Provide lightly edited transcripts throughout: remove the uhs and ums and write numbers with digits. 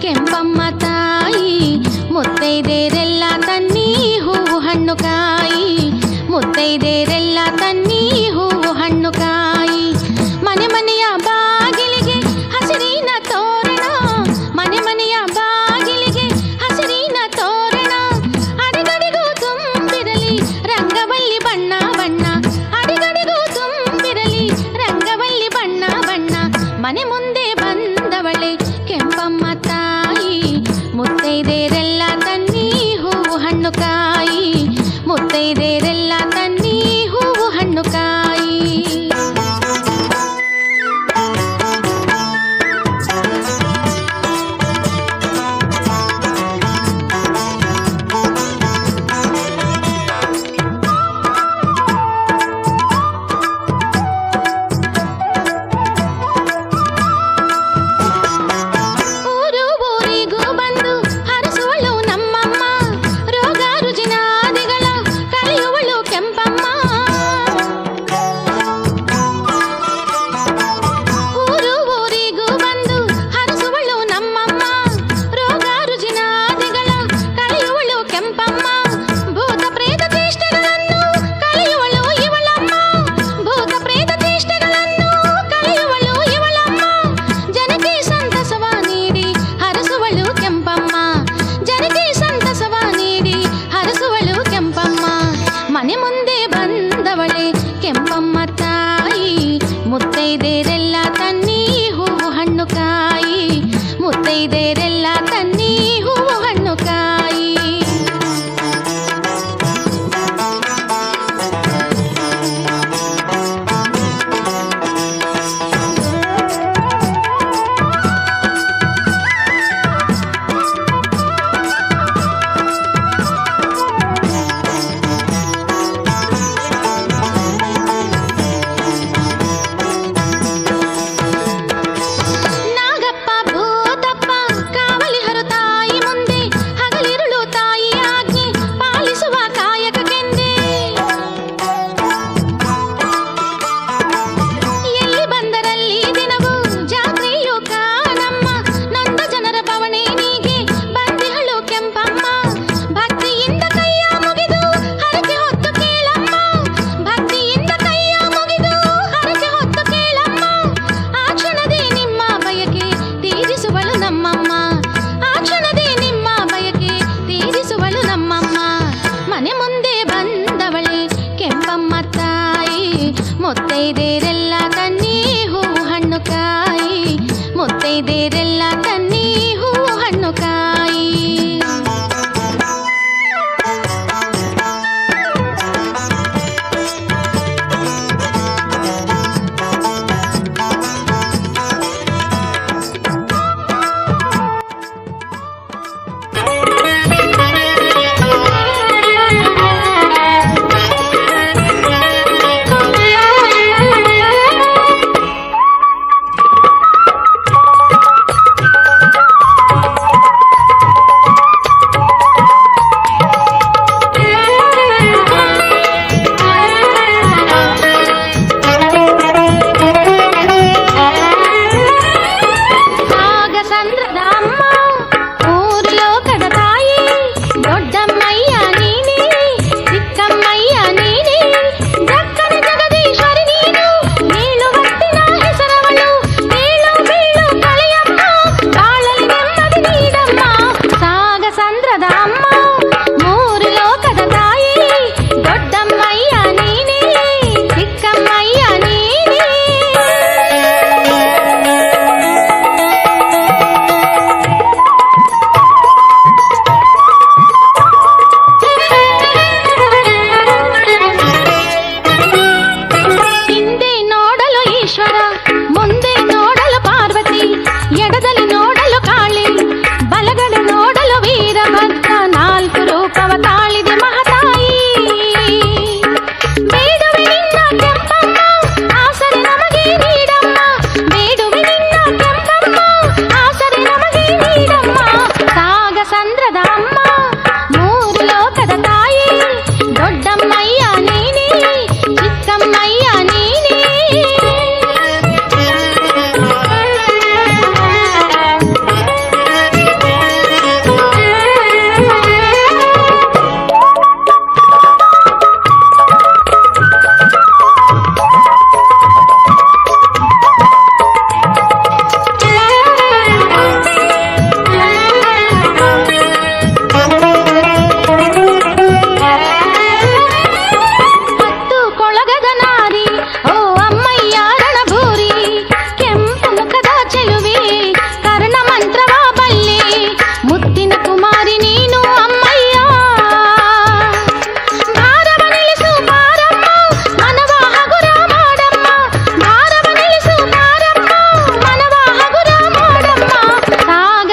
ಕೆಂಪಮ್ಮ ತಾಯಿ ಮುತ್ತೈದೆರೆಲ್ಲ ತನ್ನಿ ಹೂವು ಹಣ್ಣು ಕಾಯಿ ಮುತ್ತೈದೆರೆಲ್ಲ ತನ್ನಿ ಹೂವು ಹಣ್ಣು ಕಾಯಿ ಮನೆ ಮನೆಯ ಬಾಗಿಲಿಗೆ ಹಸಿರಿನ ತೋರಣ ಮನೆ ಮನೆಯ ಬಾಗಿಲಿಗೆ ಹಸಿರಿನ ತೋರಣ ಅಡಿಗಡಿಗೂ ತುಂಬಿರಲಿ ರಂಗವಲ್ಲಿ ಬಣ್ಣ ಬಣ್ಣ ಅಡಿಗಡಿಗೂ ತುಂಬಿರಲಿ ರಂಗವಲ್ಲಿ ಬಣ್ಣ ಬಣ್ಣ ಮನೆ ಮುಂದೆ ಬಂದವಳೆ ಕೆಂಪಮ್ಮ ತಾಯಿ ಮುತ್ತೈದೆರೆಲ್ಲ ತನ್ನಿ ಹೂವು ಹಣ್ಣು ಕಾಯಿ ಮುತ್ತೈದೆರೆಲ್ಲ ತನ್ನಿ ಹೂವು ಹಣ್ಣು ಕಾಯಿ ಊರು ಊರಿಗೂ ಬಂದು ಹರಸುವಳು ನಮ್ಮಮ್ಮ ರೋಗ ರುಜಿನಾದಿಗಳ ಕಳೆಯುವಳು ಕೆಂಪಮ್ಮ ಊರು ಊರಿಗೂ ಬಂದು ಹರಸುವಳು ನಮ್ಮಮ್ಮ ರೋಗ ರುಜಿನಾದಿಗಳ ಕಳೆಯುವಳು ಕೆಂಪಮ್ಮ ಭೂತ ಪ್ರೇತ ಚೇಷ್ಟೆಗಳನ್ನು ಕಳೆಯುವಳು ಇವಳಮ್ಮ ಭೂತ ಪ್ರೇತ ಚೇಷ್ಟೆಗಳನ್ನು ಕಳೆಯುವಳು ಇವಳಮ್ಮ ಜನಕ್ಕೆ ಸಂತಸವ ನೀಡಿ ಹರಸುವಳು ಕೆಂಪಮ್ಮ ಜನಕ್ಕೆ ಸಂತಸವ ನೀಡಿ ಹರಸುವಳು ಕೆಂಪಮ್ಮ ಮನೆ ಮುಂದೆ ಬಂದವಳೆ ಕೆಂಪಮ್ಮ ತಾಯಿ ಮುತ್ತೈದೆರೆಲ್ಲ ತನ್ನಿ ಹೂವು ಹಣ್ಣು ಕಾಯಿ ಮುತ್ತೈದೆರೆಲ್ಲ ತನ್ನಿ ಹೂವು ಹಣ್ಣು ಕಾಯಿ ನಾಗಪ್ಪ ಭೂತಪ್ಪ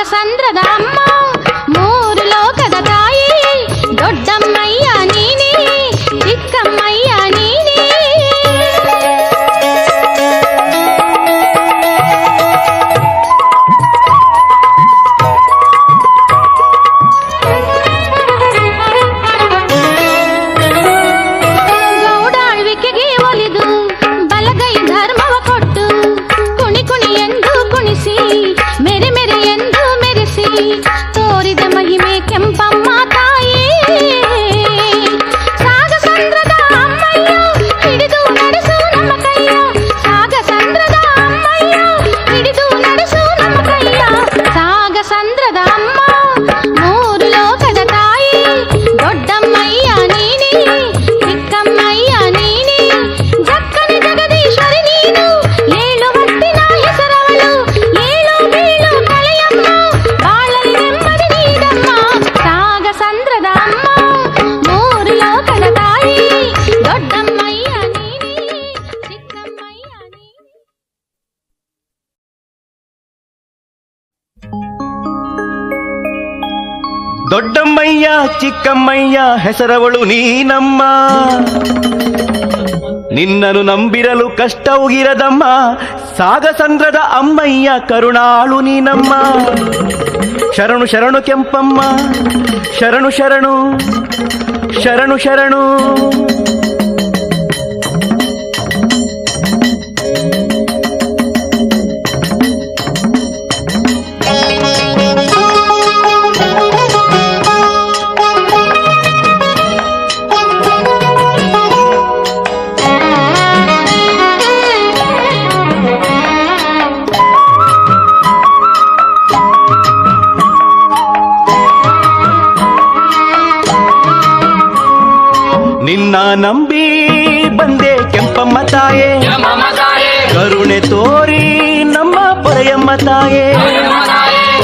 ಸಾಗಸಂದ್ರದ ಅಮ್ಮ ಮೂರು ಲೋಕದ ತಾಯಿ ದೊಡ್ಡಮ್ಮಯ್ಯ ನೀನೇ ಚಿಕ್ಕಮ್ಮಯ್ಯ ನೀನೇ. ಗೌಡಾಳ್ವಿಕೆಗೆ ಒಲಿದು ಬಲಗೈ ಧರ್ಮವ ಕೊಟ್ಟು ಕುಣಿ ಕುಣಿ ಎಂದು ಕುಣಿಸಿ ಮೆರೆ ಮೆರೆ ಎಂದು ಮೆರೆಸಿ ತೋರಿದ ಮಹಿಮೆ ಕೆಂಪಮ್ಮ ತಾಯೇ. ಸಾಗಸಂದ್ರದ ಅಮ್ಮಯ್ಯ ಹಿಡಿದು ನಡೆಸು ನಮ್ಮ ಕೈಯ, ಸಾಗಸಂದ್ರದ ಅಮ್ಮಯ್ಯ ಹಿಡಿದು ನಡೆಸು ನಮ್ಮ ಕೈಯ. ಸಾಗಸಂದ್ರದ ಅಮ್ಮ ಮೂರು ಲೋಕದ ತಾಯಿ ದೊಡ್ಡಮ್ಮಯ್ಯ ನೀನೇ ಚಿಕ್ಕಮ್ಮಯ್ಯ ನೀನೇ. ಜಕ್ಕನೆ ಜಗದೀಶ್ವರಿ ನೀನು ಏಳು ಹೊತ್ತಿನ ಹೆಸರವಳು, ಏಳು ಬೀಳು ಕಳೆಯಮ್ಮ ಬಾಳಲಿ ನೆಮ್ಮದಿ ನೀಡಮ್ಮ. ಸಾಗಸಂದ್ರದ ಅಮ್ಮ ಮೂರು ಲೋಕದ ತಾಯಿ ದೊಡ್ಡಮ್ಮಯ್ಯ ನೀನೇ ಚಿಕ್ಕಮ್ಮಯ್ಯ ನೀನೇ. ದೊಡ್ಡಮ್ಮಯ್ಯ ಚಿಕ್ಕಮ್ಮಯ್ಯ ಹೆಸರವಳು ನೀನಮ್ಮ, ನಿನ್ನನು ನಂಬಿರಲು ಕಷ್ಟವುಗಿರದಮ್ಮ. ಸಾಗಸಂದ್ರದ ಅಮ್ಮಯ್ಯ ಕರುಣಾಳು ನೀನಮ್ಮ. ಶರಣು ಶರಣು ಕೆಂಪಮ್ಮ, ಶರಣು ಶರಣು ಶರಣು ಶರಣು. ನಿನ್ನ ನಂಬಿ ಬಂದೆ ಕೆಂಪಮ್ಮ ತಾಯೇ, ಕರುಣೆ ತೋರಿ ನಮ್ಮ ಪೊರೆಯಮ್ಮ ತಾಯೇ.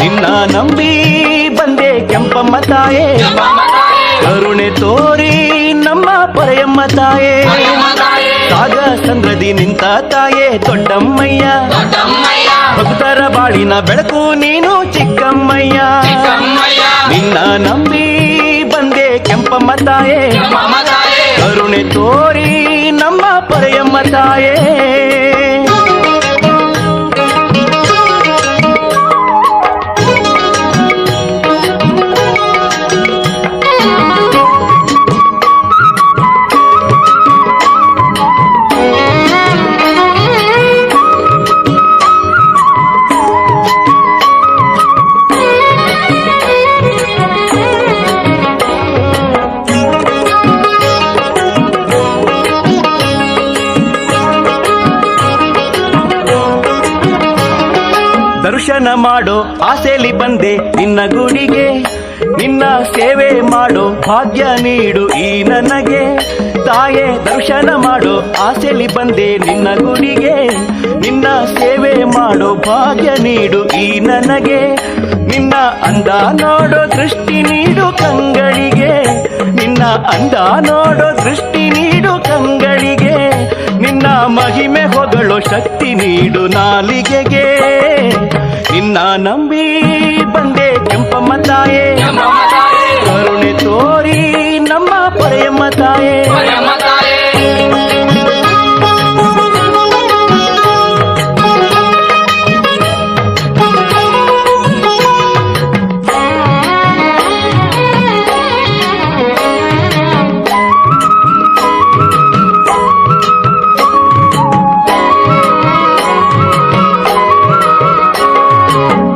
ನಿನ್ನ ನಂಬಿ ಬಂದೆ ಕೆಂಪಮ್ಮ ತಾಯೇ, ಕರುಣೆ ತೋರಿ ನಮ್ಮ ಪೊರೆಯಮ್ಮ ತಾಯೇ. ಸಾಗಸಂದ್ರದಿ ನಿಂತ ತಾಯೇ ದೊಡ್ಡಮ್ಮಯ್ಯ, ಭಕ್ತರ ಬಾಳಿನ ಬೆಳಕು ನೀನು ಚಿಕ್ಕಮ್ಮಯ್ಯ. ನಿನ್ನ ನಂಬಿ ಬಂದೆ ಕೆಂಪಮ್ಮ ತಾಯೇ, ಕರುಣೆ ತೋರಿ ನಮ್ಮ ಪೊರೆಯಮ್ಮ ತಾಯೇ. ದರ್ಶನ ಮಾಡೋ ಆಸೆಲಿ ಬಂದೆ ನಿನ್ನ ಗುಡಿಗೆ, ನಿನ್ನ ಸೇವೆ ಮಾಡೋ ಭಾಗ್ಯ ನೀಡು ಈ ನನಗೆ. ತಾಯೇ ದರ್ಶನ ಮಾಡೋ ಆಸೆಲಿ ಬಂದೆ ನಿನ್ನ ಗುಡಿಗೆ, ನಿನ್ನ ಸೇವೆ ಮಾಡೋ ಭಾಗ್ಯ ನೀಡು ಈ ನನಗೆ. ನಿನ್ನ ಅಂದ ನೋಡೋ ದೃಷ್ಟಿ ನೀಡು ಕಂಗಳಿಗೆ, ನಿನ್ನ ಅಂದ ನೋಡೋ ದೃಷ್ಟಿ ನೀಡು ಕಂಗಳಿಗೆ. ನಿನ್ನ ಮಹಿಮೆ ಹೊಗಳೋ ಶಕ್ತಿ ನೀಡು ನಾಲಿಗೆಗೆ. ನಿನ್ನ ನಂಬಿ ಬಂದೆ ಕೆಂಪಮ್ಮ ತಾಯೇ, ಕರುಣೆ ತೋರಿ ನಮ್ಮ ಪೊರೆಯಮ್ಮ ತಾಯೇ.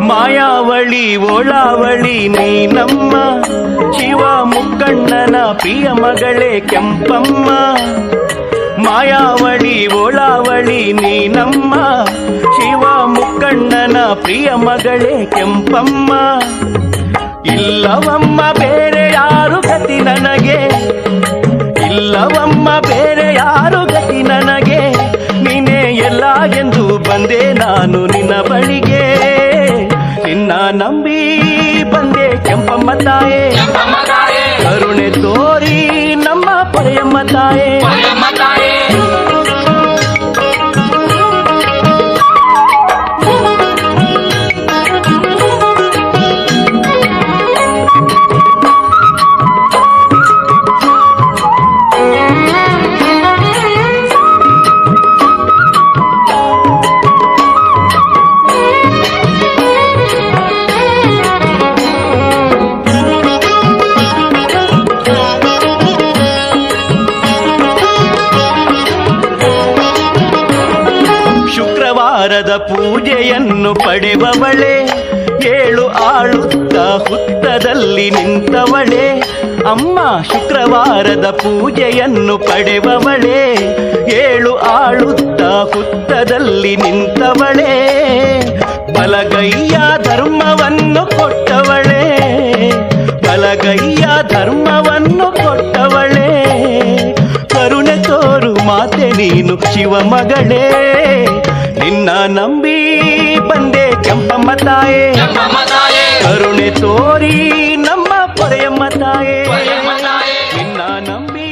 ಮಾಯಾವಳಿ ಓಳಾವಳಿ ನೀನಮ್ಮ, ಶಿವ ಮುಕ್ಕಣ್ಣನ ಪ್ರಿಯ ಮಗಳೇ ಕೆಂಪಮ್ಮ. ಮಾಯಾವಳಿ ಓಳಾವಳಿ ನೀನಮ್ಮ, ಶಿವ ಮುಕ್ಕಣ್ಣನ ಪ್ರಿಯ ಮಗಳೇ ಕೆಂಪಮ್ಮ. ಇಲ್ಲವಮ್ಮ ಬೇರೆ ಯಾರು ಗತಿ ನನಗೆ, ಇಲ್ಲವಮ್ಮ ಬೇರೆ ಯಾರು ಗತಿ ನನಗೆ. ನೀನೇ ಎಲ್ಲ ಎಂದು ಬಂದೆ ನಾನು ನಿನ್ನ ಬಳಿಗೆ. ನಿನ್ನ ನಂಬಿ ಬಂದೆ ಕೆಂಪಮ್ಮ ತಾಯೇ, ಕರುಣೆ ತೋರಿ ನಮ್ಮ ಪೊರೆಯಮ್ಮ ತಾಯೇ. ಶುಕ್ರವಾರದ ಪೂಜೆಯನ್ನು ಪಡೆವವಳೆ, ಏಳು ಆಳುತ್ತ ಹುತ್ತದಲ್ಲಿ ನಿಂತವಳೆ. ಅಮ್ಮ ಶುಕ್ರವಾರದ ಪೂಜೆಯನ್ನು ಪಡೆವವಳೆ, ಏಳು ಆಳುತ್ತ ಹುತ್ತದಲ್ಲಿ ನಿಂತವಳೆ. ಬಲಗೈಯ ಧರ್ಮವನ್ನು ಕೊಟ್ಟವಳೆ, ಬಲಗೈಯ ಧರ್ಮವನ್ನು ಕೊಟ್ಟವಳೆ. ಕರುಣೆ ತೋರು ಮಾತೆ ನೀನು ಶಿವಮಗಳೇ, ನಿನ್ನ ನಂಬಿ ಬಂದೆ ಕೆಂಪಮ್ಮ ತಾಯೇ. ಕರುಣೆ ತೋರಿ ನಮ್ಮ ಪೊರೆಯಮ್ಮ ತಾಯೇ, ನಿನ್ನ ನಂಬಿ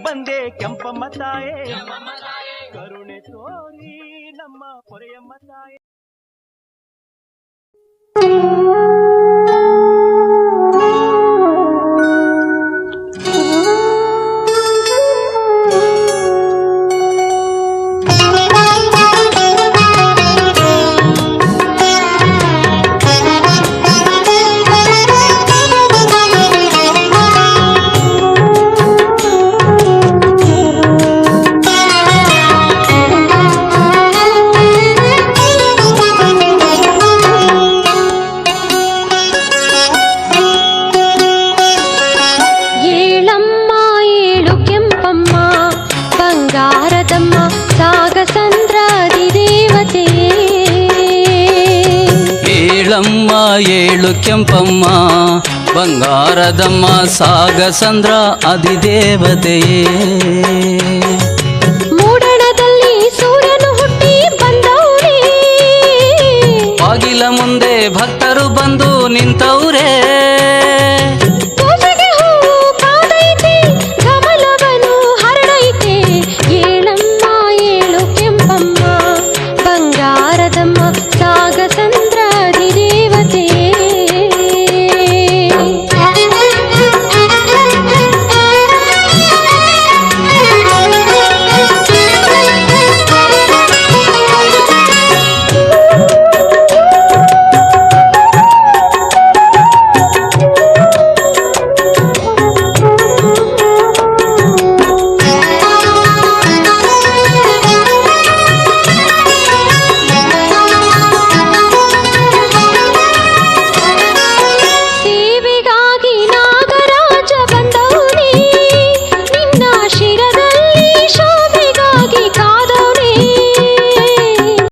ಬಂದೆ ಕೆಂಪಮ್ಮ ತಾಯೇ. ಕರುಣೆ ತೋರಿ ನಮ್ಮ ಪೊರೆಯಮ್ಮ ತಾಯೇ. ಏಳು ಕೆಂಪಮ್ಮ ಬಂಗಾರದಮ್ಮ ಸಾಗಸಂದ್ರ ಅಧಿದೇವತೆಯೇ. ಮೂಡಣದಲ್ಲಿ ಸೂರ್ಯನು ಹುಟ್ಟಿ ಬಂದವರೇ, ಬಾಗಿಲ ಮುಂದೆ ಭಕ್ತರು ಬಂದು ನಿಂತವ್ರೆ.